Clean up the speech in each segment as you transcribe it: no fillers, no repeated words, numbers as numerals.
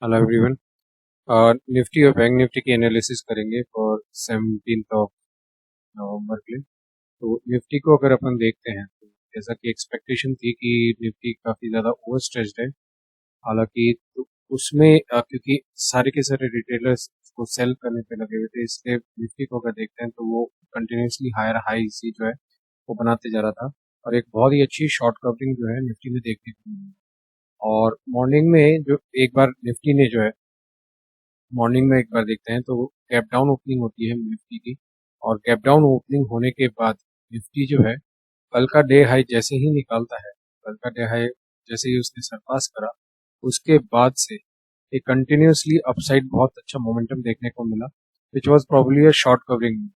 Hello everyone. Nifty और bank Nifty की analysis करेंगे फॉर 17th ऑफ नवंबर के लिए। तो निफ्टी को अगर अपन देखते हैं तो जैसा कि एक्सपेक्टेशन थी कि निफ्टी काफ़ी ज़्यादा ओवर स्ट्रेच्ड है। हालांकि तो उसमें क्योंकि सारे के सारे रिटेलर्स को सेल करने पे लगे हुए थे, इसलिए निफ्टी को अगर देखते हैं तो वो कंटिन्यूसली हायर हाईज ही जो है वो बनाते जा रहा था। और एक बहुत ही अच्छी शॉर्ट कवरिंग जो है निफ्टी में देखने को मिली। और मॉर्निंग में जो एक बार निफ्टी ने जो है मॉर्निंग में एक बार देखते हैं तो गैप डाउन ओपनिंग होती है निफ्टी की। और गैप डाउन ओपनिंग होने के बाद निफ्टी जो है कल का डे हाई जैसे ही निकालता है, कल का डे हाई जैसे ही उसने सरपास करा, उसके बाद से एक कंटिन्यूसली अपसाइड बहुत अच्छा मोमेंटम देखने को मिला, which was probably a short covering.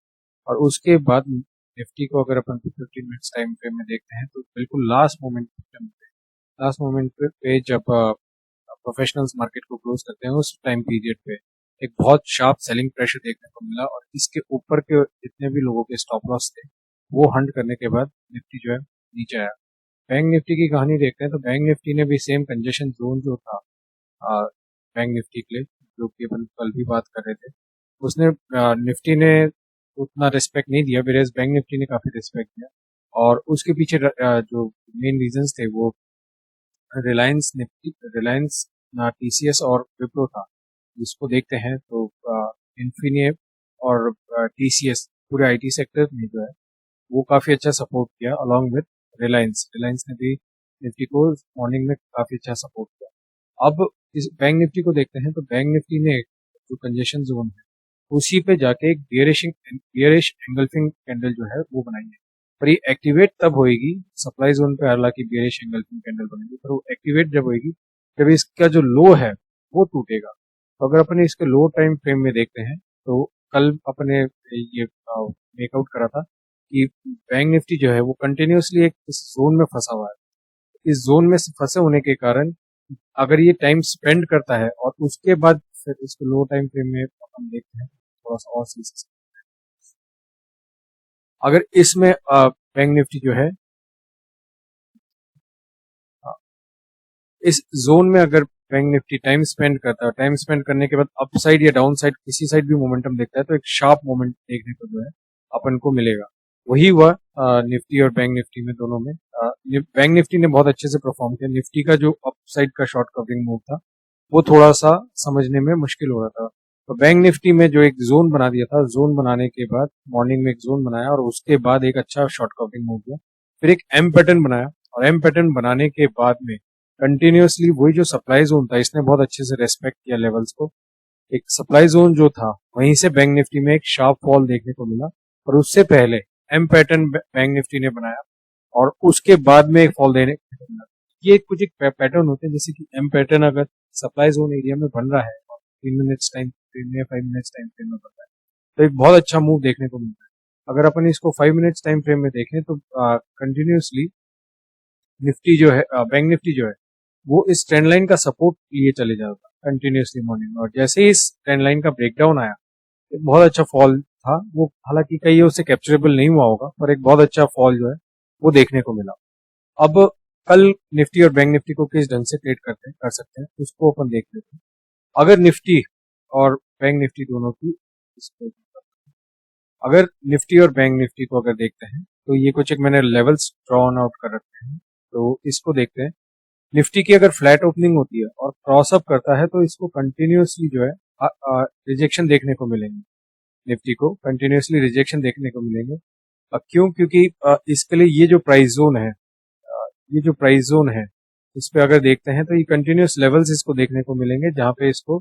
और उसके बाद निफ्टी को अगर अपन 15 मिनट्स टाइम फ्रेम में देखते हैं तो बिल्कुल लास्ट मोमेंट पे जब प्रोफेशनल्स मार्केट को क्लोज करते हैं उस टाइम पीरियड पे एक बहुत शार्प सेलिंग प्रेशर देखने को मिला, और इसके ऊपर के जितने भी लोगों के स्टॉप लॉस थे वो हंट करने के बाद निफ्टी जो है नीचे आया। बैंक निफ्टी की कहानी देखते हैं तो बैंक निफ्टी ने भी सेम कंजेशन जोन जो था बैंक निफ्टी के लिए, जो कि अपन कल भी बात कर रहे थे, उसने निफ्टी ने उतना रिस्पेक्ट नहीं दिया, वेरेज बैंक निफ्टी ने काफी रिस्पेक्ट दिया। और उसके पीछे जो मेन रीजंस थे वो रिलायंस निफ्टी, रिलायंस टीसीएस और विप्रो था। इसको देखते हैं तो इन्फिनिट और टीसीएस पूरे आईटी सेक्टर में जो है वो काफी अच्छा सपोर्ट किया, अलोंग विद रिलायंस। रिलायंस ने भी निफ्टी को मॉर्निंग में काफी अच्छा सपोर्ट किया। अब इस बैंक निफ्टी को देखते हैं तो बैंक निफ्टी ने जो कंजेशन जोन है उसी पे जाके एक बियरिश एंगल्फिंग कैंडल जो है वो बनाई है। पर ये एक्टिवेट तब होएगी सप्लाई जोन पे, हालांकि बियरिश एंगल्फिंग कैंडल बनेगी, पर वो एक्टिवेट जब होएगी जब इसका जो लो है वो टूटेगा। तो अगर अपने इसके लो टाइम फ्रेम में देखते हैं तो कल अपने ये मेकआउट करा था कि बैंक निफ्टी जो है वो कंटिन्यूसली एक इस जोन में फंसा हुआ है। इस जोन में फंसे होने के कारण अगर ये टाइम स्पेंड करता है और उसके बाद फिर इसको लो टाइम फ्रेम में हम देखते हैं थोड़ा सा और सीरीज, अगर इसमें बैंक निफ्टी जो है अ, इस जोन में अगर बैंक निफ्टी टाइम स्पेंड करता है, टाइम स्पेंड करने के बाद अपसाइड या डाउन साइड किसी साइड भी मोमेंटम देखता है, तो एक शार्प मोमेंट देखने को जो है अपन को मिलेगा। वही हुआ निफ्टी और बैंक निफ्टी में, दोनों में बैंक निफ्टी ने बहुत अच्छे से परफॉर्म किया। निफ्टी का जो अपसाइड का शॉर्ट कवरिंग मूव था वो थोड़ा सा समझने में मुश्किल हो रहा था। तो बैंक निफ्टी में जो एक जोन बना दिया था, जोन बनाने के बाद मॉर्निंग में एक जोन बनाया और उसके बाद एक अच्छा शॉर्ट कवरिंग मूव किया, फिर एक एम पैटर्न बनाया। और एम पैटर्न बनाने के बाद में कंटिन्यूअसली वही जो सप्लाई जोन था इसने बहुत अच्छे से रेस्पेक्ट किया लेवल्स को। एक सप्लाई जोन जो था वहीं से बैंक निफ्टी में एक शार्प फॉल देखने को मिला, और उससे पहले एम पैटर्न बैंक निफ्टी ने बनाया और उसके बाद में एक फॉल देने को मिला। ये कुछ एक पैटर्न होते हैं, जैसे कि एम पैटर्न अगर सप्लाई जोन एरिया में बन रहा है और 3 मिनट्स टाइम फ्रेम या 5 मिनट्स टाइम फ्रेम में बन रहा है तो एक बहुत अच्छा मूव देखने को मिलता है। अगर अपन इसको 5 मिनट्स टाइम फ्रेम में देखें तो कंटिन्यूसली निफ्टी जो है बैंक निफ्टी जो है वो इस ट्रेंड लाइन का सपोर्ट लिए चले जाता कंटिन्यूसली मॉर्निंग में, और जैसे ही इस ट्रेंड लाइन का ब्रेकडाउन आया एक बहुत अच्छा फॉल था। वो हालांकि कहीं उससे कैप्चरेबल नहीं हुआ होगा, पर एक बहुत अच्छा फॉल जो है वो देखने को मिला। अब कल निफ्टी और बैंक निफ्टी को किस ढंग से ट्रेड कर सकते हैं उसको अपन देख लेते हैं। अगर निफ्टी और बैंक निफ्टी दोनों की इसको- अगर निफ्टी और बैंक निफ्टी को अगर देखते हैं तो ये कुछ एक मैंने लेवल्स ड्रॉन आउट कर रखे हैं, तो इसको देखते हैं। निफ्टी की अगर फ्लैट ओपनिंग होती है और क्रॉस अप करता है तो इसको कंटिन्यूसली जो है रिजेक्शन देखने को मिलेंगे। निफ्टी को कंटिन्यूसली रिजेक्शन देखने को मिलेंगे। क्यों? क्योंकि इसके लिए ये जो प्राइस जोन है, ये जो प्राइस जोन है इस पे अगर देखते हैं तो ये कंटिन्यूस लेवल्स इसको देखने को मिलेंगे जहां पे इसको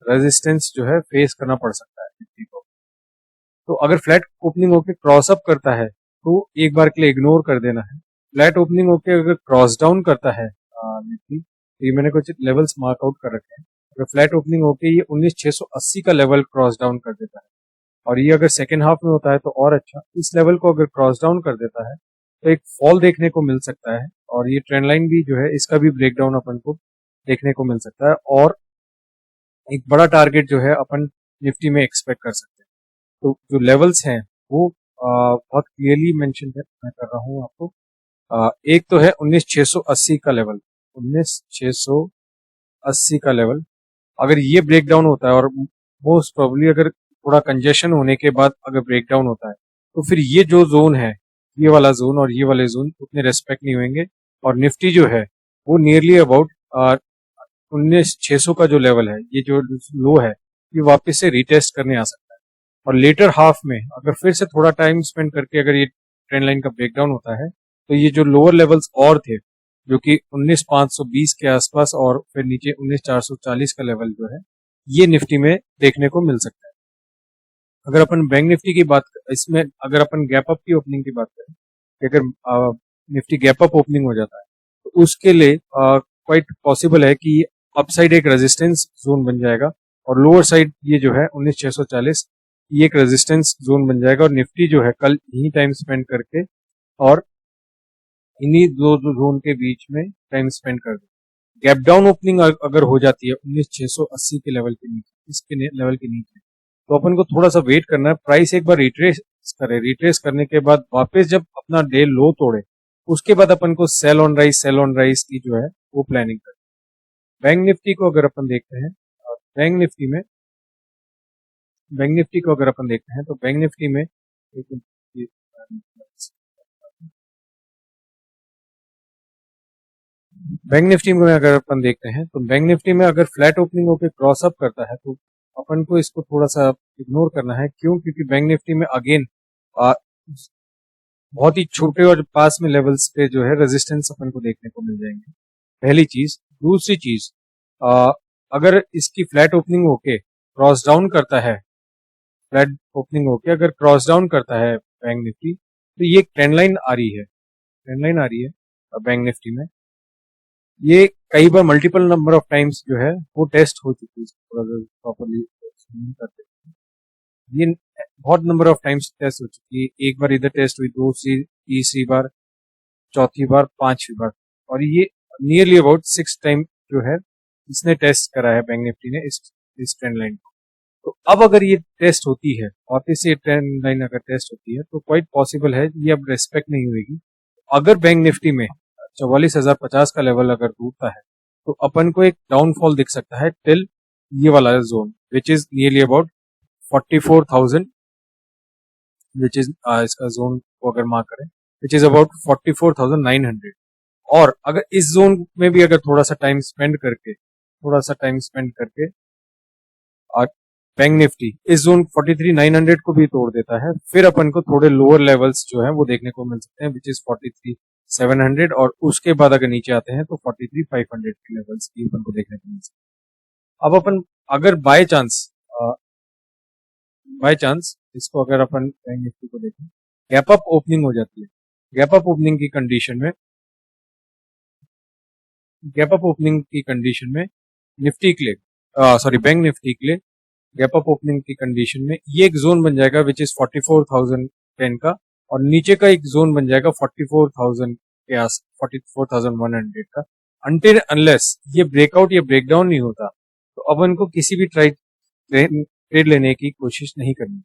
रेजिस्टेंस जो है फेस करना पड़ सकता है निफ्टी को। तो अगर फ्लैट ओपनिंग होकर क्रॉस अप करता है तो एक बार के लिए इग्नोर कर देना है। फ्लैट ओपनिंग होकर अगर क्रॉस डाउन करता है निफ्टी, तो ये मैंने कुछ लेवल्स मार्क आउट कर रखे हैं। अगर फ्लैट ओपनिंग होकर ये 19,680 का लेवल क्रॉस डाउन कर देता है और ये अगर सेकेंड हाफ में होता है तो और अच्छा, इस लेवल को अगर क्रॉस डाउन कर देता है तो एक फॉल देखने को मिल सकता है, और ये ट्रेंड लाइन भी जो है इसका भी ब्रेकडाउन अपन को देखने को मिल सकता है, और एक बड़ा टारगेट जो है अपन निफ्टी में एक्सपेक्ट कर सकते हैं। तो जो लेवल्स हैं वो बहुत क्लियरली मेंशन मैं कर रहा हूँ आपको। एक तो है 19,680 का लेवल, 19,680 का लेवल। अगर ये ब्रेक डाउन होता है और मोस्ट प्रोबेबली अगर थोड़ा कंजेशन होने के बाद अगर ब्रेक डाउन होता है तो फिर ये जो जोन है, ये वाला जोन और ये वाले जोन उतने रेस्पेक्ट नहीं होंगे और निफ्टी जो है वो नियरली अबाउट 19,600 का जो लेवल है, ये जो लो है, ये वापस से रिटेस्ट करने आ सकता है। और लेटर हाफ में अगर फिर से थोड़ा टाइम स्पेंड करके अगर ये ट्रेंड लाइन का ब्रेकडाउन होता है तो ये जो लोअर लेवल्स और थे जो कि 19,520 के आसपास और फिर नीचे 19,440 का लेवल जो है, ये निफ्टी में देखने को मिल सकता है। अगर अपन बैंक निफ्टी की बात इसमें अगर अपन गैप अप की ओपनिंग की बात करें कि अगर निफ्टी गैप अप ओपनिंग हो जाता है तो उसके लिए क्वाइट पॉसिबल है कि अपसाइड एक रेजिस्टेंस जोन बन जाएगा और लोअर साइड ये जो है 19,640 ये एक रेजिस्टेंस जोन बन जाएगा और निफ्टी जो है कल यही टाइम स्पेंड करके और इन्हीं दो जोन के बीच में टाइम स्पेंड कर दे। गैप डाउन ओपनिंग अगर हो जाती है 19,680 के लेवल के नीचे, इसके लेवल के नीचे, तो अपन को थोड़ा सा वेट करना है। प्राइस एक बार रिट्रेस करने के बाद वापस जब अपना डे लो तोड़े उसके बाद अपन को सेल ऑन राइज की जो है वो प्लानिंग करनी। बैंक निफ्टी को अगर अपन देखते हैं, बैंक निफ्टी में बैंक निफ्टी को अगर अपन देखते हैं तो बैंक निफ्टी में बैंक निफ्टी में अगर अपन देखते हैं तो बैंक निफ्टी में अगर फ्लैट ओपनिंग होकर क्रॉस अप करता है तो अपन को इसको थोड़ा सा इग्नोर करना है। क्यों? क्योंकि बैंक निफ्टी में अगेन बहुत ही छोटे और पास में लेवल्स पे जो है रेजिस्टेंस अपन को देखने को मिल जाएंगे, पहली चीज। दूसरी चीज, अगर इसकी फ्लैट ओपनिंग होके क्रॉस डाउन करता है, फ्लैट ओपनिंग होके अगर क्रॉस डाउन करता है बैंक निफ्टी तो ये ट्रेंड लाइन आ रही है, ट्रेंड लाइन आ रही है बैंक निफ्टी में। ये कई बार मल्टीपल नंबर ऑफ टाइम्स जो है वो टेस्ट हो चुकी है, प्रॉपरली करते हैं। ये बहुत नंबर ऑफ टाइम्स टेस्ट हो चुकी है। एक बार इधर टेस्ट हुई, दूसरी, तीसरी बार, चौथी बार, पांचवी बार, और ये नियरली अबाउट 6 टाइम जो है इसने टेस्ट करा है बैंक निफ्टी ने इस ट्रेंड लाइन को। तो अब अगर ये टेस्ट होती है, वापस से ट्रेंड लाइन अगर टेस्ट होती है तो क्वाइट पॉसिबल है ये अब रेस्पेक्ट नहीं होगी। अगर बैंक निफ्टी में 44,050 का लेवल अगर टूटता है तो अपन को एक डाउनफॉल दिख सकता है टिल ये वाला zone which is nearly about 44,000, which is इसका जोन को अगर मार्क करें विच इज अबाउट 44,900। और अगर इस जोन में भी अगर थोड़ा सा टाइम स्पेंड करके बैंक निफ्टी इस जोन 43,900 को भी तोड़ देता है, फिर अपन को थोड़े लोअर लेवल्स जो है वो देखने को मिल सकते हैं विच इज 43,700, और उसके बाद अगर नीचे आते हैं तो 43,500 के लेवल्स की अपन को देखने को मिल सकते हैं। अब अपन अगर बाय चांस इसको अगर अपन बैंक निफ्टी को देखें, गैप अप ओपनिंग हो जाती है, गैप अप ओपनिंग की कंडीशन में निफ्टी के लिए बैंक निफ्टी के लिए गैप अप ओपनिंग की कंडीशन में ये एक जोन बन जाएगा विच इज 44,010 का, और नीचे का एक जोन बन जाएगा 44,000 के आस 44,100 का। अनटिल अनलेस ये ब्रेकआउट या ब्रेकडाउन नहीं होता तो अपन को किसी भी ट्रेड लेने की कोशिश नहीं करनी।